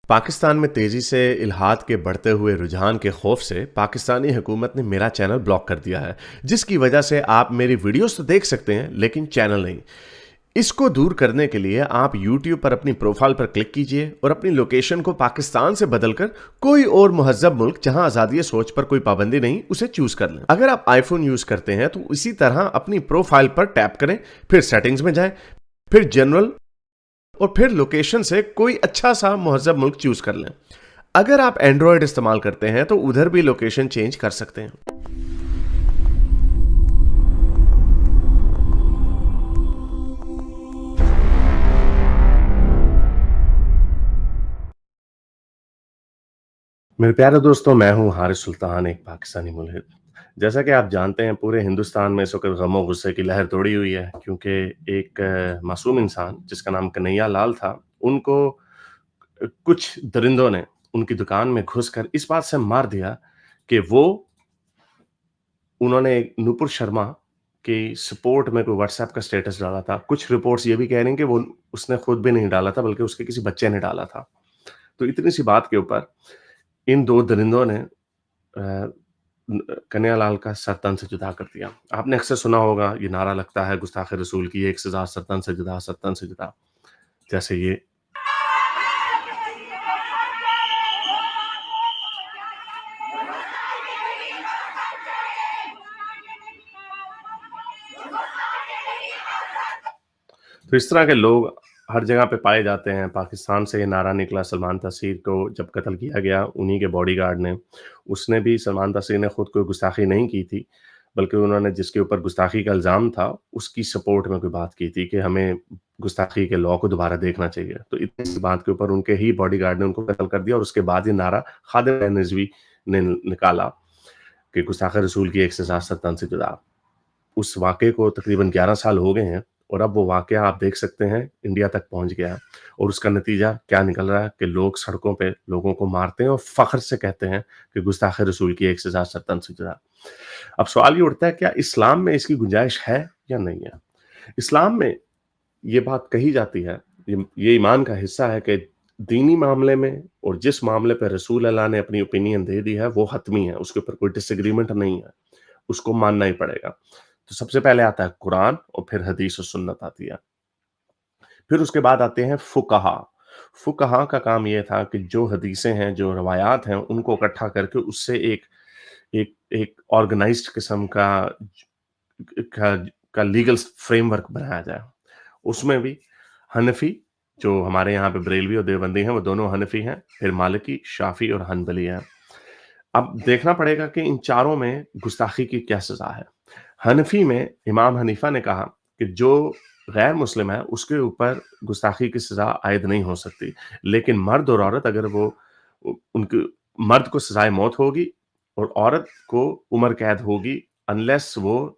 پاکستان میں تیزی سے الحاد کے بڑھتے ہوئے رجحان کے خوف سے پاکستانی حکومت نے میرا چینل بلاک کر دیا ہے، جس کی وجہ سے آپ میری ویڈیوز تو دیکھ سکتے ہیں لیکن چینل نہیں۔ اس کو دور کرنے کے لیے آپ یوٹیوب پر اپنی پروفائل پر کلک کیجئے اور اپنی لوکیشن کو پاکستان سے بدل کر کوئی اور مہذب ملک جہاں آزادی سوچ پر کوئی پابندی نہیں اسے چوز کر لیں۔ اگر آپ آئی فون یوز کرتے ہیں تو اسی طرح اپنی پروفائل پر ٹیپ کریں، پھر سیٹنگز میں جائیں، پھر جنرل اور پھر لوکیشن سے کوئی اچھا سا مہذب ملک چوز کر لیں۔ اگر آپ اینڈرائیڈ استعمال کرتے ہیں تو ادھر بھی لوکیشن چینج کر سکتے ہیں۔ میرے پیارے دوستوں، میں ہوں حارث سلطان، ایک پاکستانی ملحد۔ جیسا کہ آپ جانتے ہیں پورے ہندوستان میں اس وقت غم و غصے کی لہر دوڑی ہوئی ہے، کیونکہ ایک معصوم انسان جس کا نام کنہیا لال تھا، ان کو کچھ درندوں نے ان کی دکان میں گھس کر اس بات سے مار دیا کہ انہوں نے نوپر شرما کی سپورٹ میں کوئی واٹس ایپ کا سٹیٹس ڈالا تھا۔ کچھ رپورٹس یہ بھی کہہ رہی ہیں کہ اس نے خود بھی نہیں ڈالا تھا بلکہ اس کے کسی بچے نے ڈالا تھا۔ تو اتنی سی بات کے اوپر ان دو درندوں نے کنہیا لال کا سر تن سے جدا کر دیا۔ آپ نے اکثر سنا ہوگا یہ نعرہ لگتا ہے گستاخ رسول کی ایک سزا سر تن سے جدا، سر تن سے جدا، جیسے یہ۔ تو اس طرح کے لوگ ہر جگہ پہ پائے جاتے ہیں۔ پاکستان سے یہ نعرہ نکلا سلمان تاثیر کو جب قتل کیا گیا، انہی کے باڈی گارڈ نے، اس نے بھی، سلمان تاثیر نے خود کوئی گستاخی نہیں کی تھی، بلکہ انہوں نے جس کے اوپر گستاخی کا الزام تھا اس کی سپورٹ میں کوئی بات کی تھی کہ ہمیں گستاخی کے لاء کو دوبارہ دیکھنا چاہیے۔ تو اتنی سی بات کے اوپر ان کے ہی باڈی گارڈ نے ان کو قتل کر دیا، اور اس کے بعد یہ نعرہ خادم رضوی نے نکالا کہ گستاخ رسول کی ایک سزا سر تن سے جدا۔ اس واقعے کو تقریباً 11 سال ہو گئے ہیں، اور اب وہ واقعہ آپ دیکھ سکتے ہیں انڈیا تک پہنچ گیا ہے، اور اس کا نتیجہ کیا نکل رہا ہے کہ لوگ سڑکوں پہ لوگوں کو مارتے ہیں اور فخر سے کہتے ہیں کہ گستاخ رسول کی ایک سزا سر تن سے جدا۔ اب سوال یہ اٹھتا ہے کیا اسلام میں اس کی گنجائش ہے یا نہیں ہے؟ اسلام میں یہ بات کہی جاتی ہے، یہ ایمان کا حصہ ہے کہ دینی معاملے میں اور جس معاملے پہ رسول اللہ نے اپنی اوپینین دے دی ہے وہ حتمی ہے، اس کے اوپر کوئی ڈس ایگریمنٹ نہیں ہے، اس کو ماننا ہی پڑے گا۔ تو سب سے پہلے آتا ہے قرآن، اور پھر حدیث و سنت آتی ہے، پھر اس کے بعد آتے ہیں فقہا۔ فقہا کا کام یہ تھا کہ جو حدیثیں ہیں، جو روایات ہیں، ان کو اکٹھا کر کے اس سے ایک آرگنائزڈ قسم کا لیگل فریم ورک بنایا جائے۔ اس میں بھی حنفی، جو ہمارے یہاں پہ بریلوی اور دیوبندی ہیں، وہ دونوں حنفی ہیں، پھر مالکی، شافعی اور حنبلی ہیں۔ اب دیکھنا پڑے گا کہ ان چاروں میں گستاخی کی کیا سزا ہے۔ حنفی میں امام حنیفہ نے کہا کہ جو غیر مسلم ہے اس کے اوپر گستاخی کی سزا عائد نہیں ہو سکتی، لیکن مرد اور عورت، اگر مرد کو سزائے موت ہوگی اور عورت کو عمر قید ہوگی انلیس وہ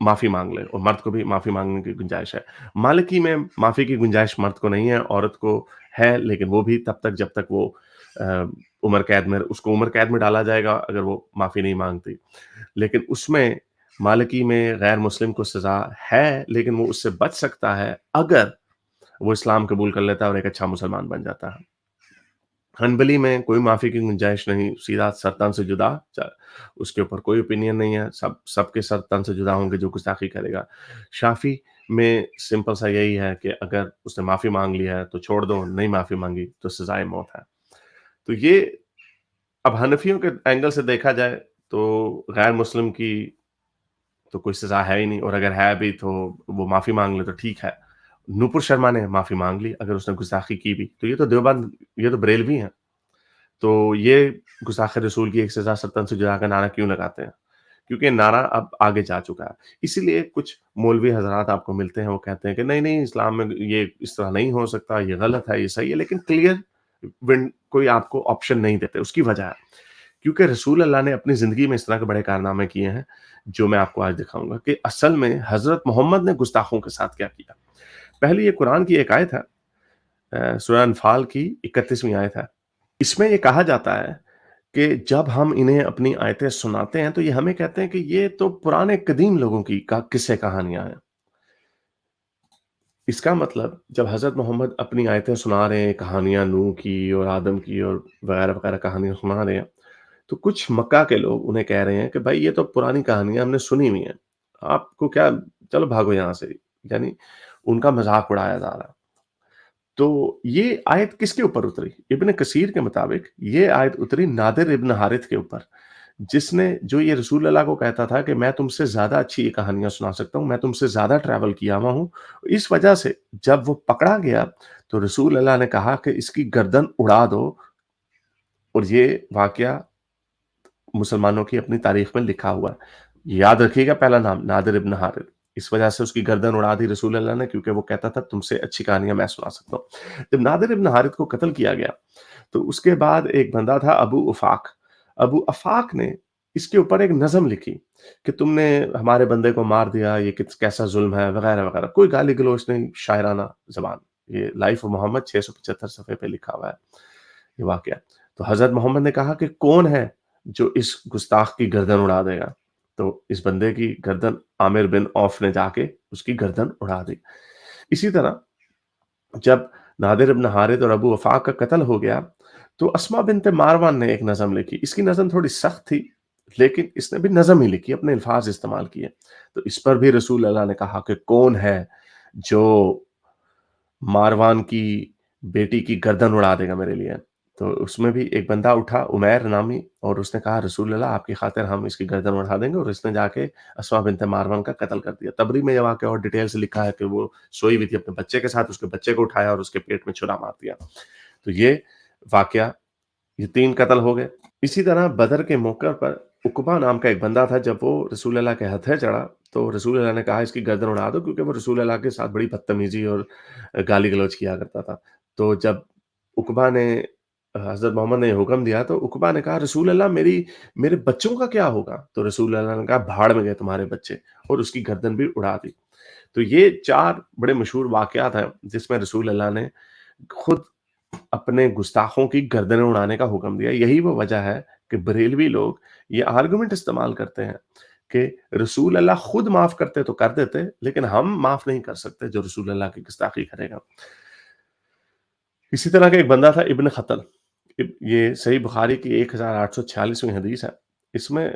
معافی مانگ لے، اور مرد کو بھی معافی مانگنے کی گنجائش ہے۔ مالکی میں معافی کی گنجائش مرد کو نہیں ہے، عورت کو ہے، لیکن وہ بھی تب تک جب تک وہ اس کو عمر قید میں ڈالا جائے گا اگر وہ معافی نہیں مانگتی۔ لیکن اس میں مالکی میں غیر مسلم کو سزا ہے، لیکن وہ اس سے بچ سکتا ہے اگر وہ اسلام قبول کر لیتا ہے اور ایک اچھا مسلمان بن جاتا ہے۔ حنبلی میں کوئی معافی کی گنجائش نہیں، سیدھا سر تن سے جدا، اس کے اوپر کوئی اوپینین نہیں ہے، سب کے سر تن سے جدا ہوں گے جو گستاخی کرے گا۔ شافعی میں سمپل سا یہی ہے کہ اگر اس نے معافی مانگ لی ہے تو چھوڑ دو، نہیں معافی مانگی تو سزائے موت ہے۔ تو یہ اب حنفیوں کے اینگل سے دیکھا جائے تو غیر مسلم کی تو کوئی سزا ہے ہی نہیں، اور اگر ہے بھی تو وہ معافی مانگ لے تو ٹھیک ہے۔ نوپر شرما نے معافی مانگ لی اگر اس نے گستاخی کی بھی، تو یہ تو دیوبند، یہ تو بریلوی ہیں، تو یہ گستاخ رسول کی ایک سزا سر تن سے جدا کا نعرہ کیوں لگاتے ہیں؟ کیونکہ نعرہ اب آگے جا چکا ہے۔ اسی لیے کچھ مولوی حضرات آپ کو ملتے ہیں، وہ کہتے ہیں کہ نہیں اسلام میں یہ اس طرح نہیں ہو سکتا، یہ غلط ہے، یہ صحیح ہے، لیکن کلیئر کوئی آپ کو آپشن نہیں دیتے۔ اس کی وجہ ہے کیونکہ رسول اللہ نے اپنی زندگی میں اس طرح کے بڑے کارنامے کیے ہیں جو میں آپ کو آج دکھاؤں گا کہ اصل میں حضرت محمد نے گستاخوں کے ساتھ کیا کیا۔ پہلے یہ قرآن کی ایک آیت ہے، سورہ انفال کی 31ویں آیت ہے۔ اس میں یہ کہا جاتا ہے کہ جب ہم انہیں اپنی آیتیں سناتے ہیں تو یہ ہمیں کہتے ہیں کہ یہ تو پرانے قدیم لوگوں کی قصے کہانیاں ہیں۔ اس کا مطلب جب حضرت محمد اپنی آیتیں سنا رہے ہیں، کہانیاں نوح کی اور آدم کی اور وغیرہ وغیرہ کہانیاں سنا رہے ہیں، تو کچھ مکہ کے لوگ انہیں کہہ رہے ہیں کہ بھائی یہ تو پرانی کہانیاں ہم نے سنی ہوئی ہیں، آپ کو کیا، چلو بھاگو یہاں سے، یعنی ان کا مذاق اڑایا جا رہا ہے۔ تو یہ آیت کس کے اوپر اتری؟ ابن کثیر کے مطابق یہ آیت اتری نادر ابن حارث کے اوپر، جس نے، جو یہ رسول اللہ کو کہتا تھا کہ میں تم سے زیادہ اچھی یہ کہانیاں سنا سکتا ہوں، میں تم سے زیادہ ٹریول کیا ہوا ہوں۔ اس وجہ سے جب وہ پکڑا گیا تو رسول اللہ نے کہا کہ اس کی گردن اڑا دو، اور یہ واقعہ مسلمانوں کی اپنی تاریخ میں لکھا ہوا ہے۔ یاد رکھیے گا پہلا نام نادر ابن حارث، اس وجہ سے اس کی گردن اڑا دی رسول اللہ نے، کیونکہ وہ کہتا تھا تم سے اچھی کہانیاں میں سنا سکتا ہوں۔ جب نادر ابن حارث کو قتل کیا گیا تو اس کے بعد ایک بندہ تھا ابو افاق، ابو افاق نے اس کے اوپر ایک نظم لکھی کہ تم نے ہمارے بندے کو مار دیا، یہ کیسا ظلم ہے وغیرہ وغیرہ، کوئی گالی گلوچ نہیں، شاعرانہ زبان۔ یہ لائف آف محمد 675 صفحے پہ لکھا ہوا ہے یہ واقعہ۔ تو حضرت محمد نے کہا کہ کون ہے جو اس گستاخ کی گردن اڑا دے گا؟ تو اس بندے کی گردن عامر بن عوف نے جا کے اس کی گردن اڑا دی۔ اسی طرح جب نادر ابن حارث اور ابو وفاق کا قتل ہو گیا تو اسما بنت ماروان نے ایک نظم لکھی۔ اس کی نظم تھوڑی سخت تھی، لیکن اس نے بھی نظم ہی لکھی، اپنے الفاظ استعمال کیے۔ تو اس پر بھی رسول اللہ نے کہا کہ کون ہے جو ماروان کی بیٹی کی گردن اڑا دے گا میرے لیے؟ تو اس میں بھی ایک بندہ اٹھا، عمیر نامی، اور اس نے کہا رسول اللہ آپ کی خاطر ہم اس کی گردن اڑا دیں گے، اور اس نے جا کے اسما بنت ماروان کا قتل کر دیا۔ تبری میں یہ واقعہ اور ڈیٹیل سے لکھا ہے کہ وہ سوئی ہوئی تھی اپنے بچے کے ساتھ، اس کے بچے کو اٹھایا اور اس کے پیٹ میں چھرا مار دیا۔ تو یہ واقعہ، یہ 3 قتل ہو گئے۔ اسی طرح بدر کے موقع پر عقبہ نام کا ایک بندہ تھا، جب وہ رسول اللہ کے ہتھے چڑھا تو رسول اللہ نے کہا اس کی گردن اڑا دو، کیونکہ وہ رسول اللہ کے ساتھ بڑی بدتمیزی اور گالی گلوچ کیا کرتا تھا۔ تو جب عقبہ نے، حضرت محمد نے یہ حکم دیا تو عقبہ نے کہا رسول اللہ میرے بچوں کا کیا ہوگا؟ تو رسول اللہ نے کہا بھاڑ میں گئے تمہارے بچے، اور اس کی گردن بھی اڑا دی۔ تو یہ 4 بڑے مشہور واقعات ہیں جس میں رسول اللہ نے خود اپنے گستاخوں کی گردنیں اڑانے کا حکم دیا۔ یہی وہ وجہ ہے کہ بریلوی لوگ یہ آرگومنٹ استعمال کرتے ہیں کہ رسول اللہ خود معاف کرتے تو کر دیتے، لیکن ہم معاف نہیں کر سکتے جو رسول اللہ کی گستاخی کرے گا۔ اسی طرح کا ایک بندہ تھا ابن خطل، یہ صحیح بخاری کی 1846ویں حدیث ہے۔ اس میں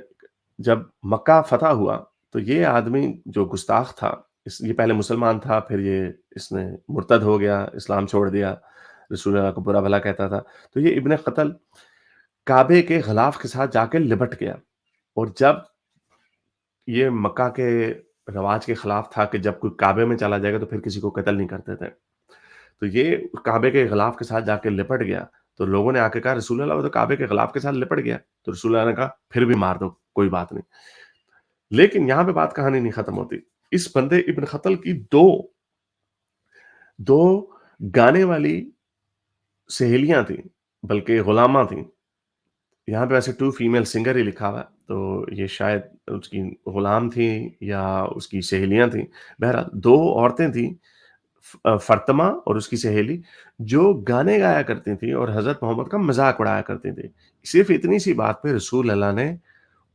جب مکہ فتح ہوا تو یہ آدمی جو گستاخ تھا، یہ پہلے مسلمان تھا، پھر اس نے مرتد ہو گیا، اسلام چھوڑ دیا، رسول اللہ کو برا بھلا کہتا تھا۔ تو یہ ابن خطل کعبے کے غلاف کے ساتھ جا کے لپٹ گیا، اور جب یہ مکہ کے رواج کے خلاف تھا کہ جب کوئی کعبے میں چلا جائے گا تو پھر کسی کو قتل نہیں کرتے تھے، تو یہ کعبے کے غلاف کے ساتھ جا کے لپٹ گیا۔ تو لوگوں نے آ کے کہا رسول اللہ وہ تو کعبے کے غلاف کے ساتھ لپٹ گیا، تو رسول اللہ نے کہا پھر بھی مار دو، کوئی بات نہیں۔ لیکن یہاں پہ بات کہانی نہیں ختم ہوتی۔ اس بندے ابن خطل کی دو گانے والی سہیلیاں تھیں، بلکہ غلاماں تھیں۔ یہاں پہ ویسے 2 فیمیل سنگر ہی لکھا ہوا ہے، تو یہ شاید اس کی غلام تھیں یا اس کی سہیلیاں تھیں۔ بہرحال 2 عورتیں تھیں، فرتما اور اس کی سہیلی، جو گانے گایا کرتی تھیں اور حضرت محمد کا مذاق اڑایا کرتی تھیں۔ صرف اتنی سی بات پہ رسول اللہ نے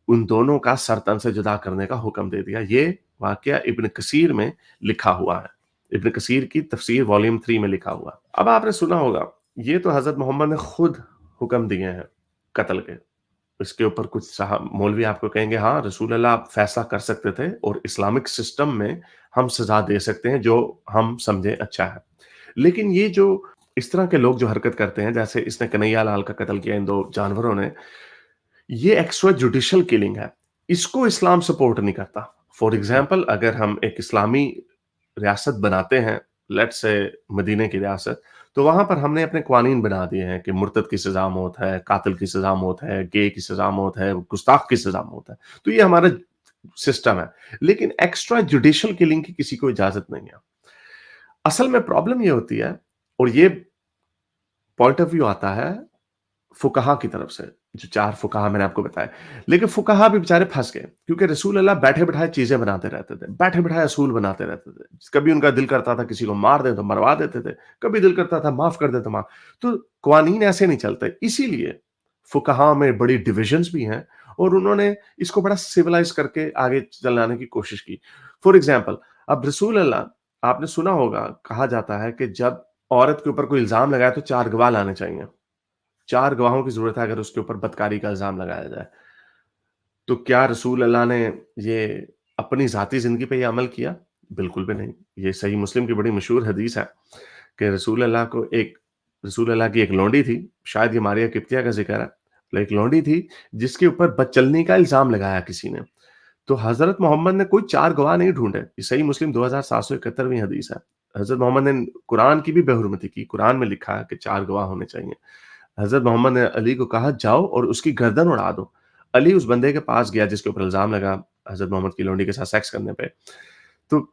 ان دونوں کا سر تن سے جدا کرنے کا حکم دے دیا۔ یہ واقعہ ابن کثیر میں لکھا ہوا ہے، ابن کثیر کی تفسیر والیوم 3 میں لکھا ہوا۔ اب آپ نے سنا ہوگا یہ تو حضرت محمد نے خود حکم دیے ہیں قتل کے، اس کے اوپر کچھ مولوی آپ کو کہیں گے ہاں رسول اللہ آپ فیصلہ کر سکتے تھے، اور اسلامک سسٹم میں ہم سزا دے سکتے ہیں جو ہم سمجھیں اچھا ہے۔ لیکن یہ جو اس طرح کے لوگ جو حرکت کرتے ہیں، جیسے اس نے کنہیا لال کا قتل کیا ان 2 جانوروں نے، یہ ایکسٹرا جوڈیشل کلنگ ہے، اس کو اسلام سپورٹ نہیں کرتا۔ فار ایگزامپل اگر ہم ایک اسلامی ریاست بناتے ہیں، لیٹ سے مدینے کی ریاست، تو وہاں پر ہم نے اپنے قوانین بنا دیے ہیں کہ مرتد کی سزا موت ہے، قاتل کی سزا موت ہے، گے کی سزا موت ہے، گستاخ کی سزا موت ہے، تو یہ ہمارا سسٹم ہے۔ لیکن ایکسٹرا جوڈیشل کلنگ کی کسی کو اجازت نہیں ہے۔ اصل میں پرابلم یہ ہوتی ہے، اور یہ پوائنٹ آف ویو آتا ہے فقہا کی طرف سے، جو 4 فقہا میں نے آپ کو بتایا، لیکن فقہا بھی بیچارے پھنس گئے، کیونکہ رسول اللہ بیٹھے بٹھائے چیزیں بناتے رہتے تھے، بیٹھے بٹھائے اصول بناتے رہتے تھے۔ کبھی ان کا دل کرتا تھا کسی کو مار دیں تو مروا دیتے تھے، کبھی دل کرتا تھا معاف کر دے تو معاف۔ تو قوانین ایسے نہیں چلتے، اسی لیے فقہا میں بڑی ڈویژنز بھی ہیں، اور انہوں نے اس کو بڑا سیولائز کر کے آگے چلانے کی کوشش کی۔ فار ایگزامپل اب رسول اللہ آپ نے سنا ہوگا کہا جاتا ہے کہ جب عورت کے اوپر کوئی الزام لگائے تو 4 گواہ لانے چاہیے. 4 گواہوں کی ضرورت ہے اگر اس کے اوپر بدکاری کا الزام لگایا جائے. تو کیا رسول اللہ نے یہ اپنی ذاتی زندگی پہ یہ عمل کیا؟ بالکل بھی نہیں. یہ صحیح مسلم کی بڑی مشہور حدیث ہے کہ رسول اللہ کی ایک لونڈی تھی، شاید یہ ماریہ قبطیہ کا ذکر ہے، ایک لونڈی تھی جس کے اوپر بد چلنی کا الزام لگایا کسی نے. تو حضرت محمد نے کوئی 4 گواہ نہیں ڈھونڈے. یہ صحیح مسلم 2771ویں حدیث ہے. حضرت محمد نے قرآن کی بھی بے حرمتی کی. قرآن میں لکھا ہے کہ 4 گواہ ہونے چاہیے. حضرت محمد نے علی کو کہا جاؤ اور اس کی گردن اڑا دو. علی اس بندے کے پاس گیا جس کے اوپر الزام لگا حضرت محمد کی لونڈی کے ساتھ سیکس کرنے پہ. تو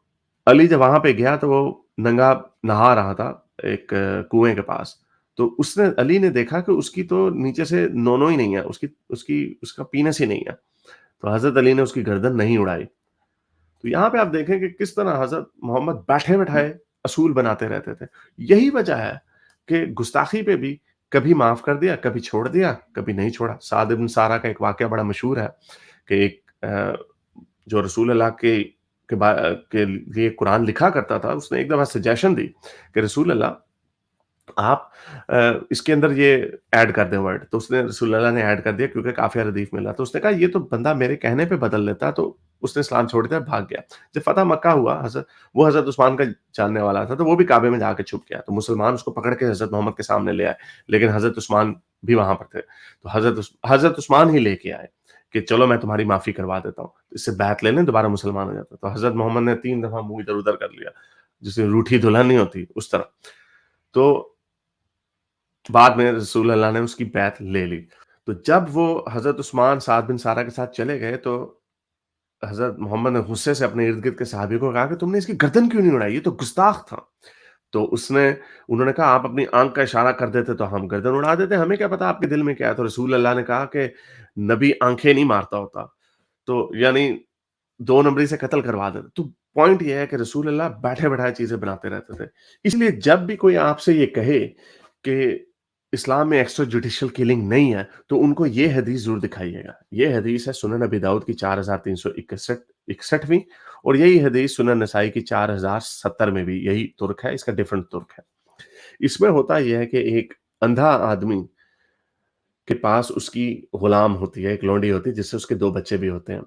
علی جب وہاں پہ گیا تو وہ ننگا نہا رہا تھا ایک کنویں کے پاس. تو علی نے دیکھا کہ اس کی تو نیچے سے نونو ہی نہیں ہے، اس کا پینس ہی نہیں ہے. تو حضرت علی نے اس کی گردن نہیں اڑائی. تو یہاں پہ آپ دیکھیں کہ کس طرح حضرت محمد بیٹھے بٹھائے اصول بناتے رہتے تھے. یہی وجہ ہے کہ گستاخی پہ بھی کبھی معاف کر دیا، کبھی چھوڑ دیا، کبھی نہیں چھوڑا. سعد بن سارہ کا ایک واقعہ بڑا مشہور ہے کہ ایک جو رسول اللہ کے لیے قرآن لکھا کرتا تھا، اس نے ایک دفعہ سجیشن دی کہ رسول اللہ آپ اس کے اندر یہ ایڈ کر دیں ورڈ. تو اس نے رسول اللہ نے ایڈ کر دیا کیونکہ کافی ردیف ملا. تو اس نے کہا یہ تو بندہ میرے کہنے پہ بدل لیتا. تو اس نے اسلام چھوڑ دیا، بھاگ گیا. جب فتح مکہ ہوا، حضرت عثمان کا جاننے والا تھا، تو وہ بھی کعبے میں جا کے چھپ گیا. تو مسلمان اس کو پکڑ کے حضرت محمد کے سامنے لے آئے، لیکن حضرت عثمان بھی وہاں پر تھے. تو حضرت عثمان ہی لے کے آئے کہ چلو میں تمہاری معافی کروا دیتا ہوں، اس سے بیعت لے لیں، دوبارہ مسلمان ہو جاتا. تو حضرت محمد نے 3 دفعہ منہ ادھر ادھر کر لیا، جسے روٹھی دلہن نہیں ہوتی اس طرح. تو بعد میں رسول اللہ نے اس کی بیعت لے لی. تو جب وہ حضرت عثمان سعد بن سارہ کے ساتھ چلے گئے تو حضرت محمد نے غصے سے اپنے ارد گرد کے صحابی کو کہا کہ تم نے اس کی گردن کیوں نہیں اڑائی، یہ تو گستاخ تھا. تو انہوں نے کہا آپ اپنی آنکھ کا اشارہ کر دیتے تو ہم گردن اڑا دیتے، ہمیں کیا پتا آپ کے دل میں کیا ہے. تو رسول اللہ نے کہا کہ نبی آنکھیں نہیں مارتا ہوتا، تو یعنی 2 نمبری سے قتل کروا دیتے. تو پوائنٹ یہ ہے کہ رسول اللہ بیٹھے بیٹھائے چیزیں بناتے رہتے تھے. اس لیے جب بھی کوئی آپ سے یہ کہے کہ اسلام میں ایکسٹرا جوڈیشل کلنگ نہیں ہے تو ان کو یہ حدیث ضرور دکھائیے گا. یہ حدیث ہے سنن ابی داؤد کی 4361ویں، اور یہی حدیث سنن نسائی کی 4070 میں بھی یہی ترک ہے. اس کا ڈیفرنٹ ترک ہے. اس میں ہوتا یہ ہے کہ ایک اندھا آدمی کے پاس اس کی غلام ہوتی ہے، ایک لونڈی ہوتی ہے جس سے اس کے 2 بچے بھی ہوتے ہیں.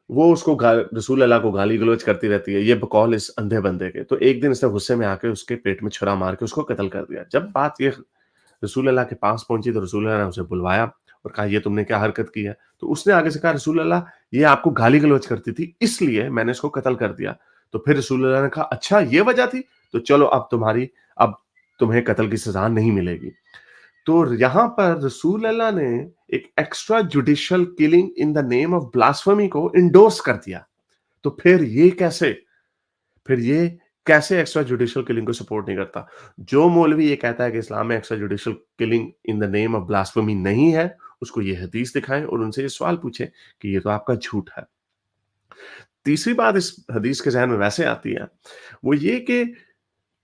وہ اس کو رسول اللہ کو گالی گلوچ کرتی رہتی ہے، یہ بقول اس اندھے بندے کے. تو ایک دن اس نے غصے میں آ کے اس کے پیٹ میں چھرا مار کے اس کو قتل کر دیا. جب بات یہ رسول اللہ کے پاس پہنچی تو رسول اللہ نے اسے بلوایا اور کہا یہ تم نے کیا حرکت کی ہے. تو اس نے آگے سے کہا رسول اللہ یہ آپ کو گالی گلوچ کرتی تھی اس لیے میں نے اس کو قتل کر دیا. تو پھر رسول اللہ نے کہا اچھا یہ وجہ تھی، تو چلو اب تمہیں قتل کی سزا نہیں ملے گی. تو یہاں پر رسول اللہ نے ایک extra judicial killing in the name of blasphemy کو انڈورس کر دیا. تو پھر یہ کیسے ایکسٹرا جوڈیشل کلنگ کو سپورٹ نہیں کرتا؟ جو مولوی یہ کہتا ہے کہ اسلام میں extra judicial killing in the name of blasphemy نہیں ہے، اس کو یہ حدیث دکھائیں اور ان سے یہ سوال پوچھیں کہ یہ تو آپ کا جھوٹ ہے. تیسری بات اس حدیث کے ذہن میں ویسے آتی ہے وہ یہ کہ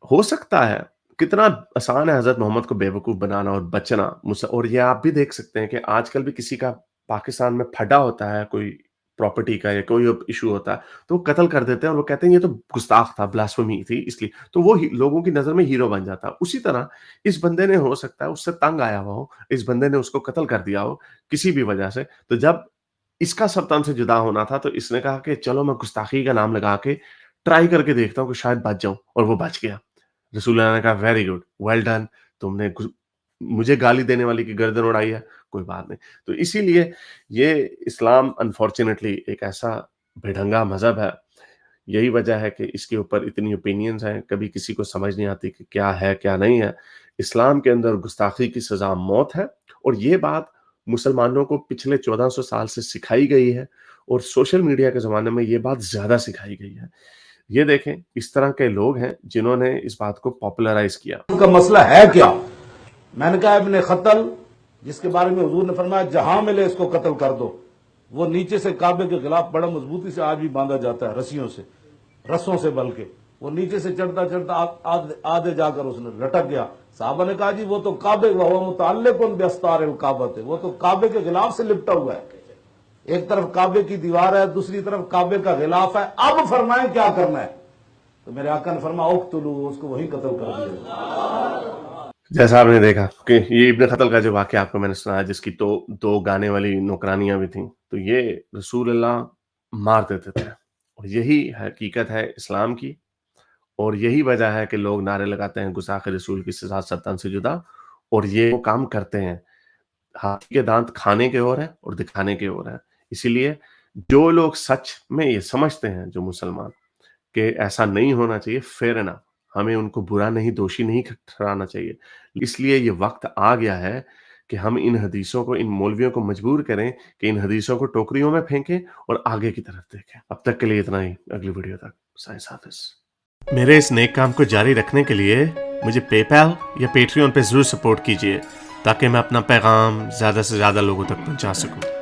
ہو سکتا ہے کتنا آسان ہے حضرت محمد کو بے وقوف بنانا اور بچنا. اور یہ آپ بھی دیکھ سکتے ہیں کہ آج کل بھی کسی کا پاکستان میں پھڈا ہوتا ہے کوئی پراپرٹی کا یا کوئی ایشو ہوتا ہے تو وہ قتل کر دیتے ہیں اور وہ کہتے ہیں یہ تو گستاخ تھا، بلاسفمی تھی، اس لیے تو وہ لوگوں کی نظر میں ہیرو بن جاتا. اسی طرح اس بندے نے ہو سکتا ہے اس سے تنگ آیا ہوا ہو، اس بندے نے اس کو قتل کر دیا ہو کسی بھی وجہ سے. تو جب اس کا سلطان سے جدا ہونا تھا تو اس نے کہا کہ چلو میں گستاخی کا نام لگا کے ٹرائی کر کے دیکھتا ہوں کہ شاید بچ جاؤں، اور وہ بچ گیا. رسول اللہ نے کہا ویری گڈ، ویل ڈن، تم نے مجھے گالی دینے والی کی گردن اڑائی ہے، کوئی بات نہیں. تو اسی لیے یہ اسلام انفارچونیٹلی ایک ایسا بھیڑنگا مذہب ہے. یہی وجہ ہے کہ اس کے اوپر اتنی اوپینینز ہیں، کبھی کسی کو سمجھ نہیں آتی کہ کیا ہے کیا نہیں ہے. اسلام کے اندر گستاخی کی سزا موت ہے، اور یہ بات مسلمانوں کو پچھلے 1400 سال سے سکھائی گئی ہے، اور سوشل میڈیا کے زمانے میں یہ بات زیادہ سکھائی گئی ہے. یہ دیکھیں اس طرح کے لوگ ہیں جنہوں نے اس بات کو پاپولرائز کیا. ان کا مسئلہ ہے کیا؟ میں نے کہا ابن قتل جس کے بارے میں حضور نے فرمایا جہاں ملے اس کو قتل کر دو، وہ نیچے سے کعبے کے خلاف بڑا مضبوطی سے آج بھی باندھا جاتا ہے، رسیوں سے، رسوں سے، بلکہ وہ نیچے سے چڑھتا چڑھتا آدھے جا کر اس نے لٹک گیا. صحابہ نے کہا جی وہ تو کعبے وہ متعلق باستار الکعبہ ہے، وہ تو کعبے کے غلاف سے لپٹا ہوا ہے. ایک طرف کعبے کی دیوار ہے، دوسری طرف کعبے کا غلاف ہے. اب فرمائیں کیا کرنا ہے؟ تو میرے آقا نے فرمایا اقتلو، اس کو وہیں قتل کر دیا۔ جیسا آپ نے دیکھا کہ یہ ابن قتل کا جو واقعہ آپ کو میں نے سنایا، جس کی تو دو گانے والی نوکرانیاں بھی تھیں، تو یہ رسول اللہ مار دیتے تھے، اور یہی حقیقت ہے اسلام کی، اور یہی وجہ ہے کہ لوگ نعرے لگاتے ہیں گستاخ رسول کی سزا 7 سے جدا، اور یہ وہ کام کرتے ہیں۔ ہاتھی کے دانت کھانے کے اور ہیں اور دکھانے کے اور ہیں۔ اسی لیے جو لوگ سچ میں یہ سمجھتے ہیں، جو مسلمان، کہ ایسا نہیں ہونا چاہیے، فیر انف، ہمیں ان کو برا نہیں، دوشی نہیں ٹھہرانا چاہیے۔ اس لیے یہ وقت آ گیا ہے کہ ہم ان حدیثوں کو، ان مولویوں کو مجبور کریں کہ ان حدیثوں کو ٹوکریوں میں پھینکیں اور آگے کی طرف دیکھیں۔ اب تک کے لیے اتنا ہی، اگلی ویڈیو تک سائنس حافظ۔ میرے اس نیک کام کو جاری رکھنے کے لیے مجھے پے پیل یا پیٹریون پہ ضرور سپورٹ کیجیے، تاکہ میں اپنا پیغام زیادہ سے زیادہ لوگوں تک پہنچا سکوں۔